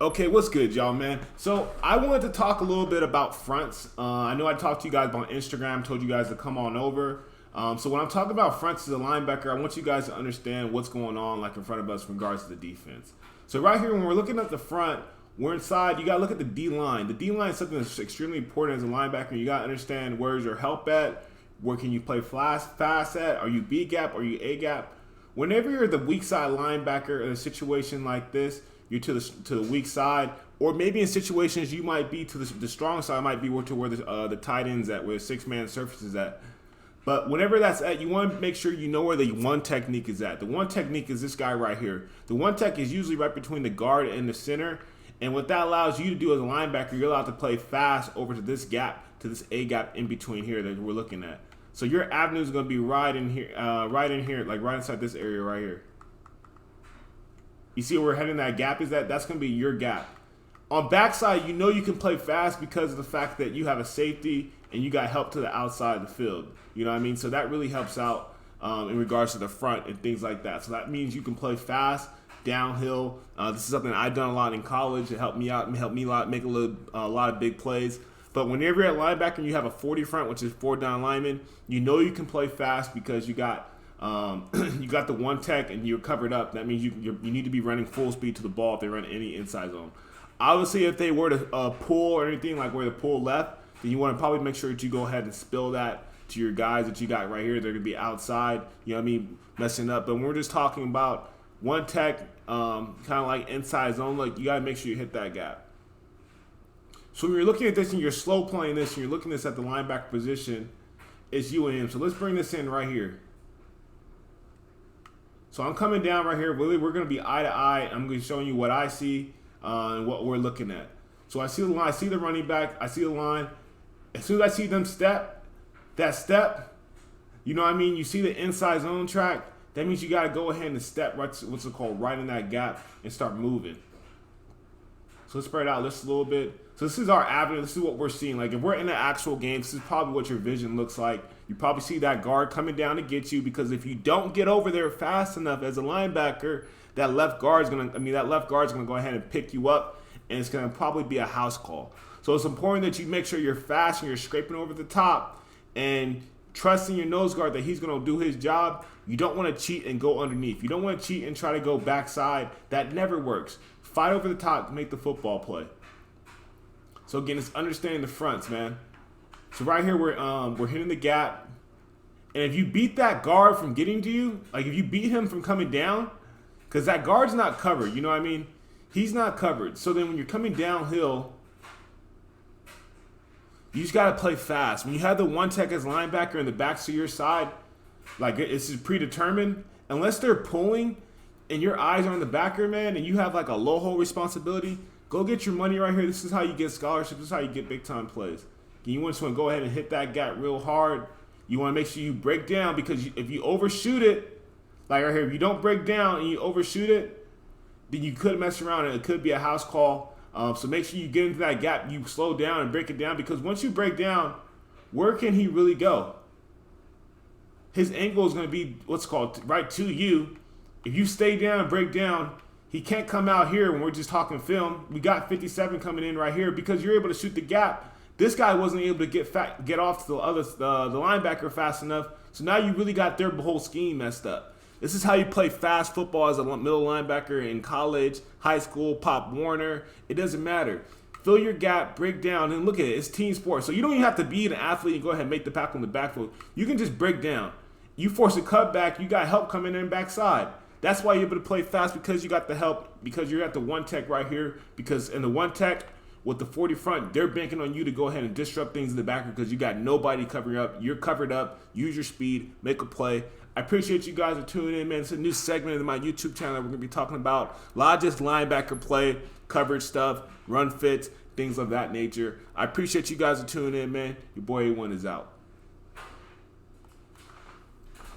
Okay, what's good, y'all, man? So I wanted to talk a little bit about fronts. I know I talked to you guys on Instagram, told you guys to come on over. So when I'm talking about fronts as a linebacker, I want you guys to understand what's going on, like in front of us, in regards to the defense. So right here, when we're looking at the front, we're inside. You gotta look at the D line. The D line is something that's extremely important as a linebacker. You gotta understand where's your help at, where can you play fast at? Are you B gap? Are you A gap? Whenever you're the weak side linebacker in a situation like this, you're to the weak side, or maybe in situations you might be to the strong side, might be to where the tight ends at, where the six-man surface is at. But whenever that's at, you want to make sure you know where the one technique is at. The one technique is this guy right here. The one tech is usually right between the guard and the center, and what that allows you to do as a linebacker, you're allowed to play fast over to this gap, to this A gap in between here that we're looking at. So your avenue is going to be right in here, like right inside this area right here. You see where we're heading that gap is at? That's going to be your gap. On backside, you know you can play fast because of the fact that you have a safety and you got help to the outside of the field. You know what I mean? So that really helps out in regards to the front and things like that. So that means you can play fast, downhill. This is something I've done a lot in college. It helped me out and helped me make a lot of big plays. But whenever you're at linebacker and you have a 40 front, which is 4 down linemen, you know you can play fast because you got you got the one tech and you're covered up. That means you need to be running full speed to the ball if they run any inside zone. Obviously, if they were to pull or anything like where the pull left, then you want to probably make sure that you go ahead and spill that to your guys that you got right here. They're going to be outside, you know what I mean, messing up. But when we're just talking about one tech, kind of like inside zone, like you got to make sure you hit that gap. So when you're looking at this and you're slow playing this and you're looking at this at the linebacker position, it's you and him. So let's bring this in right here. So I'm coming down right here. Really, we're going to be eye to eye. I'm going to show you what I see and what we're looking at. So I see the line. I see the running back. I see the line. As soon as I see them step, you know what I mean? You see the inside zone track. That means you got to go ahead and step what's it called, right in that gap and start moving. So let's spread out just a little bit. So this is our avenue. This is what we're seeing. Like if we're in the actual game, this is probably what your vision looks like. You probably see that guard coming down to get you because if you don't get over there fast enough as a linebacker, that left guard's gonna go ahead and pick you up, and it's gonna probably be a house call. So it's important that you make sure you're fast and you're scraping over the top and trusting your nose guard that he's gonna do his job. You don't want to cheat and go underneath. You don't want to cheat and try to go backside. That never works. Fight over the top to make the football play. So again, it's understanding the fronts, man. So right here, we're hitting the gap. And if you beat that guard from getting to you, like if you beat him from coming down, because that guard's not covered, you know what I mean? He's not covered. So then when you're coming downhill, you just got to play fast. When you have the one tech as linebacker and the backs to your side, like it's predetermined, unless they're pulling and your eyes are on the backer, man, and you have like a low hole responsibility, go get your money right here. This is how you get scholarships. This is how you get big time plays. You just want to go ahead and hit that gap real hard. You want to make sure you break down because if you overshoot it, like right here, if you don't break down and you overshoot it, then you could mess around and it could be a house call. So make sure you get into that gap, you slow down and break it down because once you break down, where can he really go? His angle is going to be what's called right to you. If you stay down and break down, he can't come out here when we're just talking film. We got 57 coming in right here because you're able to shoot the gap. This guy wasn't able to get off to the linebacker fast enough. So now you really got their whole scheme messed up. This is how you play fast football as a middle linebacker in college, high school, Pop Warner. It doesn't matter. Fill your gap, break down, and look at it. It's team sport. So you don't even have to be an athlete and go ahead and make the tackle in the backfield. You can just break down. You force a cutback, you got help coming in backside. That's why you're able to play fast because you got the help, because you're at the one tech right here. Because in the one tech with the 40 front, they're banking on you to go ahead and disrupt things in the back because you got nobody covering up. You're covered up. Use your speed. Make a play. I appreciate you guys for tuning in, man. It's a new segment of my YouTube channel that we're going to be talking about. A lot of just linebacker play, coverage stuff, run fits, things of that nature. I appreciate you guys for tuning in, man. Your boy A1 is out.